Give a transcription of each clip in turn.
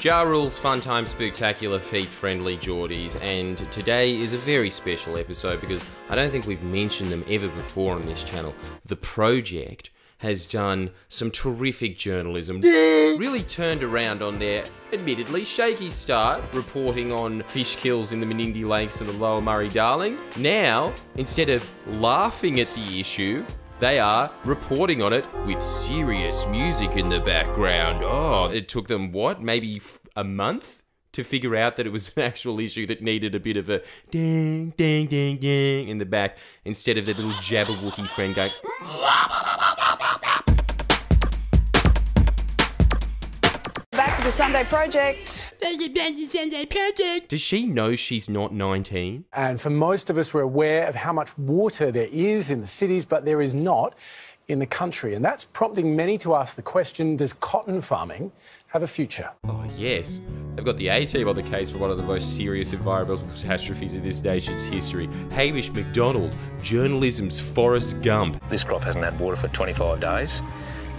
Ja Rule's Fun Time Spectacular Feet Friendly Geordies, and today is a very special episode because I don't think we've mentioned them ever before on this channel. The Project has done some terrific journalism, really turned around on their admittedly shaky start, reporting on fish kills in the Menindee Lakes and the lower Murray-Darling. Now, instead of laughing at the issue, they are reporting on it with serious music in the background. Oh, it took them, what, maybe a month to figure out that it was an actual issue that needed a bit of a ding, ding, ding, ding in the back, instead of the little Jabberwocky friend going... Back to the Sunday Project. Does she know she's not 19? And for most of us, we're aware of how much water there is in the cities, but there is not in the country. And that's prompting many to ask the question, does cotton farming have a future? Oh, yes. They've got the A-team on the case for one of the most serious environmental catastrophes in this nation's history. Hamish MacDonald, journalism's Forrest Gump. This crop hasn't had water for 25 days.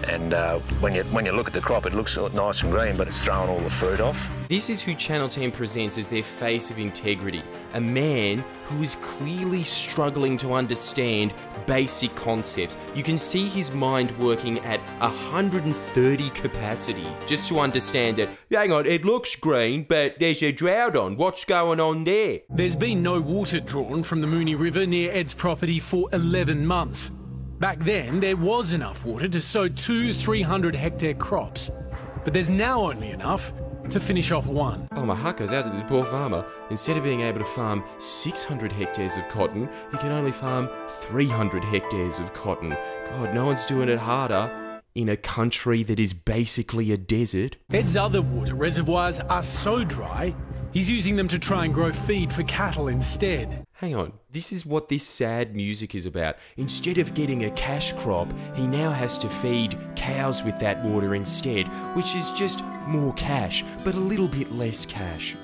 And when you look at the crop, it looks nice and green, but it's throwing all the fruit off. This is who Channel 10 presents as their face of integrity. A man who is clearly struggling to understand basic concepts. You can see his mind working at 130 capacity just to understand that, hang on, it looks green, but there's a drought on. What's going on there? There's been no water drawn from the Moonee River near Ed's property for 11 months. Back then, there was enough water to sow 2 300-hectare crops, but there's now only enough to finish off one. Oh, my heart goes out to this poor farmer. Instead of being able to farm 600 hectares of cotton, he can only farm 300 hectares of cotton. God, no one's doing it harder in a country that is basically a desert. Ed's other water reservoirs are so dry, he's using them to try and grow feed for cattle instead. Hang on, this is what this sad music is about. Instead of getting a cash crop, he now has to feed cows with that water instead, which is just more cash, but a little bit less cash.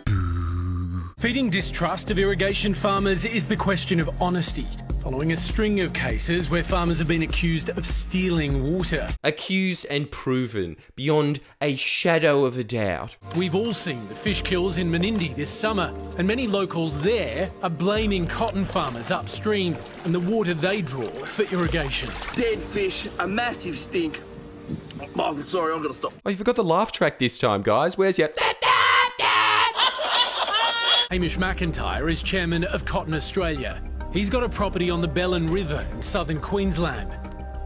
Feeding distrust of irrigation farmers is the question of honesty, following a string of cases where farmers have been accused of stealing water. Accused and proven, beyond a shadow of a doubt. We've all seen the fish kills in Menindee this summer, and many locals there are blaming cotton farmers upstream and the water they draw for irrigation. Dead fish, a massive stink. Oh, sorry, I've got to stop. Oh, you forgot the laugh track this time, guys. Where's your... Hamish McIntyre is chairman of Cotton Australia. He's got a property on the Bellin River in southern Queensland.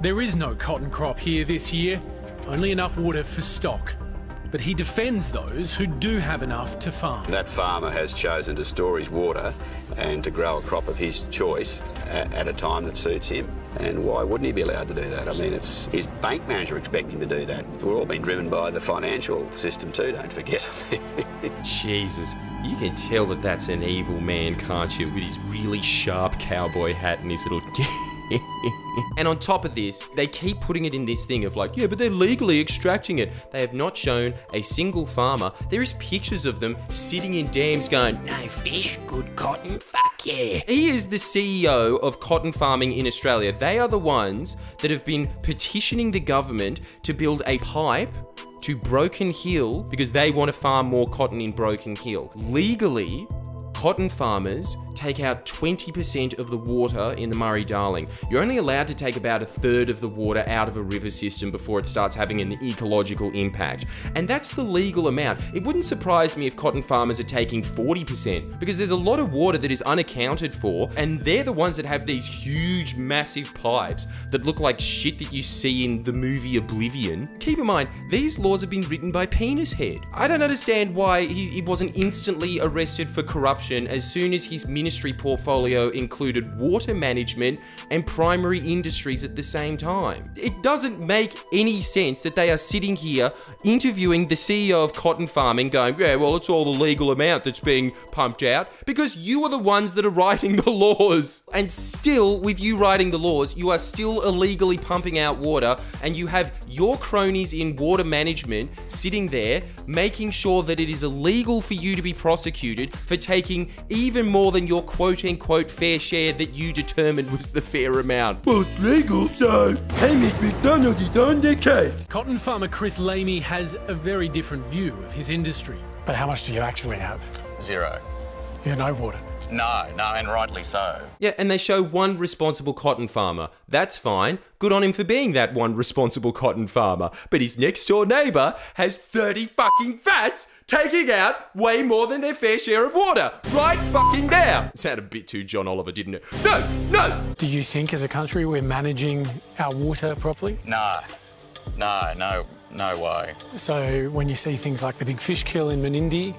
There is no cotton crop here this year, only enough water for stock. But he defends those who do have enough to farm. That farmer has chosen to store his water and to grow a crop of his choice at a time that suits him. And why wouldn't he be allowed to do that? I mean, it's his bank manager expecting him to do that. We're all being driven by the financial system too, don't forget. Jesus, you can tell that that's an evil man, can't you? With his really sharp cowboy hat and his little... And on top of this, they keep putting it in this thing of like, yeah, but they're legally extracting it. They have not shown a single farmer. There is pictures of them sitting in dams going, no fish, good cotton, fuck yeah. He is the CEO of cotton farming in Australia. They are the ones that have been petitioning the government to build a pipe to Broken Hill because they want to farm more cotton in Broken Hill. Legally, cotton farmers take out 20% of the water in the Murray-Darling. You're only allowed to take about 1/3 of the water out of a river system before it starts having an ecological impact. And that's the legal amount. It wouldn't surprise me if cotton farmers are taking 40% because there's a lot of water that is unaccounted for, and they're the ones that have these huge, massive pipes that look like shit that you see in the movie Oblivion. Keep in mind, these laws have been written by Penis Head. I don't understand why he wasn't instantly arrested for corruption as soon as his ministry portfolio included water management and primary industries at the same time. It doesn't make any sense that they are sitting here interviewing the CEO of cotton farming going, yeah, well, it's all the legal amount that's being pumped out, because you are the ones that are writing the laws. And still, with you writing the laws, you are still illegally pumping out water, and you have your cronies in water management sitting there making sure that it is illegal for you to be prosecuted for taking even more than your your quote-unquote fair share that you determined was the fair amount? Well, it's legal, so Hamish McDonald is on the case. Cotton farmer Chris Lamey has a very different view of his industry. But how much do you actually have? 0. You have no water. No, and rightly so. Yeah, and they show one responsible cotton farmer. That's fine. Good on him for being that one responsible cotton farmer. But his next door neighbour has 30 fucking vats taking out way more than their fair share of water. Right fucking there. Sounded a bit too John Oliver, didn't it? No! Do you think as a country we're managing our water properly? No way. So when you see things like the big fish kill in Menindee,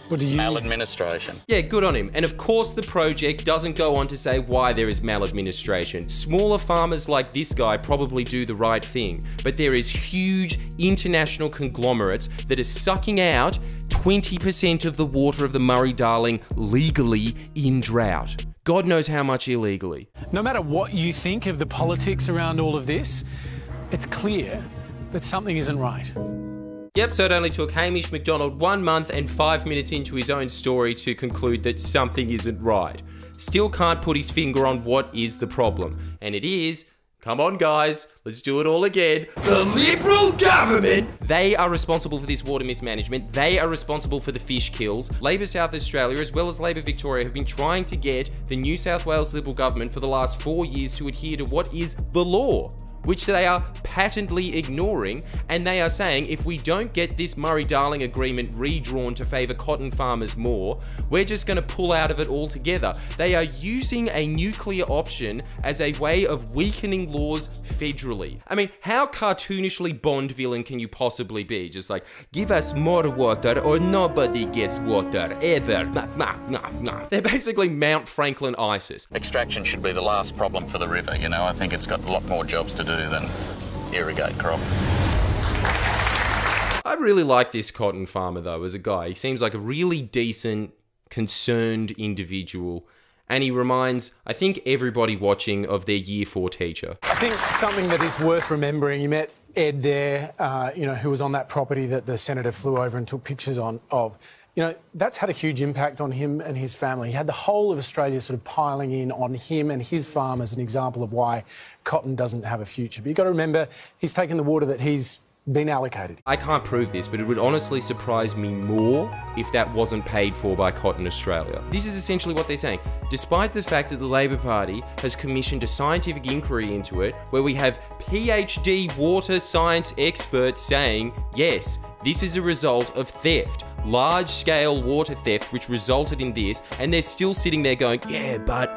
what do you... Maladministration. Yeah, good on him. And of course the project doesn't go on to say why there is maladministration. Smaller farmers like this guy probably do the right thing, but there is huge international conglomerates that are sucking out 20% of the water of the Murray-Darling legally in drought. God knows how much illegally. No matter what you think of the politics around all of this, it's clear that something isn't right. Yep, so it only took Hamish McDonald 1 month and 5 minutes into his own story to conclude that something isn't right. Still can't put his finger on what is the problem. And it is, come on guys, let's do it all again, the Liberal government! They are responsible for this water mismanagement. They are responsible for the fish kills. Labor South Australia, as well as Labor Victoria, have been trying to get the New South Wales Liberal government for the last 4 years to adhere to what is the law, which they are patently ignoring, and they are saying if we don't get this Murray-Darling agreement redrawn to favour cotton farmers more, we're just going to pull out of it altogether. They are using a nuclear option as a way of weakening laws federally. I mean, how cartoonishly Bond villain can you possibly be? Just like, give us more water or nobody gets water, ever. They're basically Mount Franklin ISIS. Extraction should be the last problem for the river, you know. I think it's got a lot more jobs to do than irrigate crops. I really like this cotton farmer though as a guy. He seems like a really decent, concerned individual, and he reminds, I think, everybody watching of their Year 4 teacher. I think something that is worth remembering, you met Ed there, who was on that property that the senator flew over and took pictures of. You know, that's had a huge impact on him and his family. He had the whole of Australia sort of piling in on him and his farm as an example of why cotton doesn't have a future. But you've got to remember, he's taken the water that he's been allocated. I can't prove this, but it would honestly surprise me more if that wasn't paid for by Cotton Australia. This is essentially what they're saying. Despite the fact that the Labor Party has commissioned a scientific inquiry into it, where we have PhD water science experts saying, yes, this is a result of theft. Large-scale water theft, which resulted in this, and they're still sitting there going, yeah, but,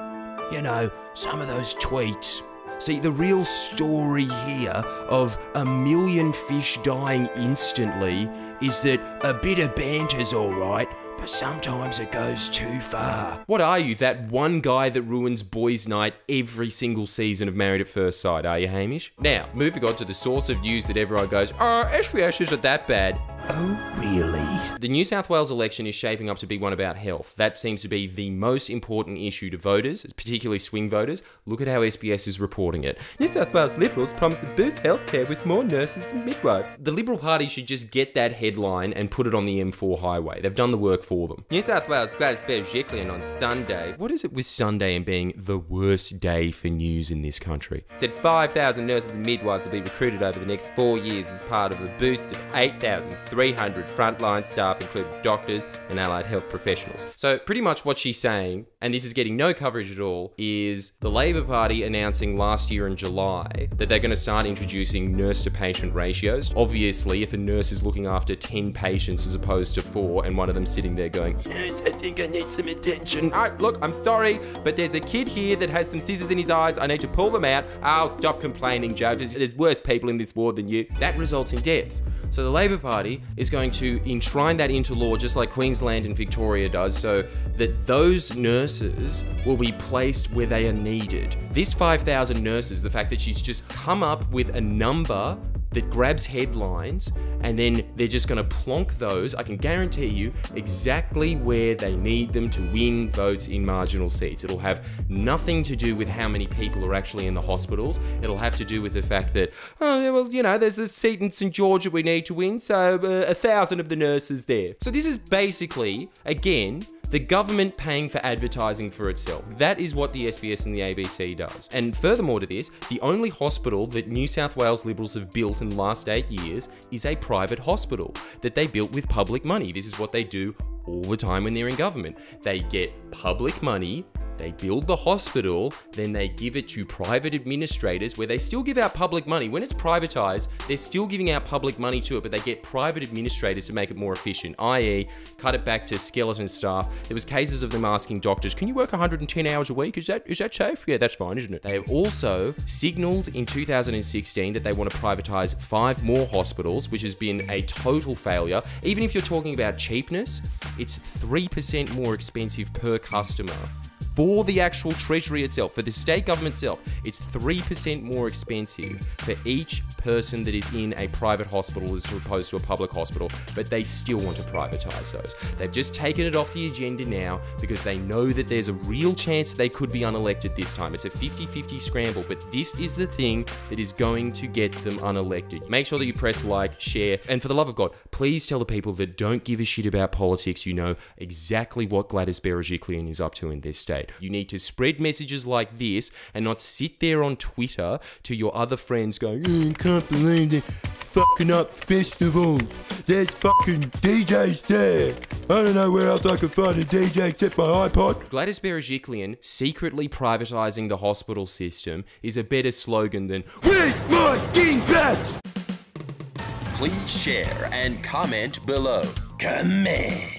you know, some of those tweets. See, the real story here of 1 million fish dying instantly is that a bit of banter's alright, but sometimes it goes too far. What are you, that one guy that ruins boys' night every single season of Married at First Sight, are you, Hamish? Now, moving on to the source of news that everyone goes, oh, SBS isn't that bad. Oh, really? The New South Wales election is shaping up to be one about health. That seems to be the most important issue to voters, particularly swing voters. Look at how SBS is reporting it. New South Wales Liberals promise to boost healthcare with more nurses and midwives. The Liberal Party should just get that headline and put it on the M4 highway. They've done the work for them. New South Wales Gladys Berejiklian on Sunday. What is it with Sunday and being the worst day for news in this country? Said 5,000 nurses and midwives will be recruited over the next 4 years as part of a boost of 8,300 frontline staff, including doctors and allied health professionals. So pretty much what she's saying, and this is getting no coverage at all, is the Labor Party announcing last year in July that they're going to start introducing nurse-to-patient ratios. Obviously, if a nurse is looking after 10 patients as opposed to 4, and one of them sitting there going, yes, I think I need some attention. All right, look, I'm sorry, but there's a kid here that has some scissors in his eyes. I need to pull them out. Oh, stop complaining, Joe. There's worse people in this ward than you. That results in deaths. So the Labor Party is going to enshrine that into law just like Queensland and Victoria does, so that those nurses will be placed where they are needed. This 5,000 nurses, the fact that she's just come up with a number that grabs headlines and then they're just going to plonk those, I can guarantee you, exactly where they need them to win votes in marginal seats. It'll have nothing to do with how many people are actually in the hospitals. It'll have to do with the fact that, oh, well, you know, there's the seat in St. George that we need to win, so 1,000 of the nurses there. So this is basically, again, The government paying for advertising for itself. That is what the SBS and the ABC does. And furthermore to this, the only hospital that New South Wales Liberals have built in the last 8 years is a private hospital that they built with public money. This is what they do all the time when they're in government. They get public money, they build the hospital, then they give it to private administrators where they still give out public money. When it's privatized, they're still giving out public money to it, but they get private administrators to make it more efficient, i.e. cut it back to skeleton staff. There was cases of them asking doctors, can you work 110 hours a week? Is that safe? Yeah, that's fine, isn't it? They have also signaled in 2016 that they want to privatize 5 more hospitals, which has been a total failure. Even if you're talking about cheapness, it's 3% more expensive per customer. For the actual treasury itself, for the state government itself, it's 3% more expensive for each person that is in a private hospital as opposed to a public hospital, but they still want to privatise those. They've just taken it off the agenda now because they know that there's a real chance they could be unelected this time. It's a 50-50 scramble, but this is the thing that is going to get them unelected. Make sure that you press like, share, and for the love of God, please tell the people that don't give a shit about politics you know exactly what Gladys Berejiklian is up to in this state. You need to spread messages like this and not sit there on Twitter to your other friends going, I can't believe they're fucking up festivals. There's fucking DJs there. I don't know where else I could find a DJ except my iPod. Gladys Berejiklian secretly privatising the hospital system is a better slogan than, where's my dingbats? Please share and comment below. Comment.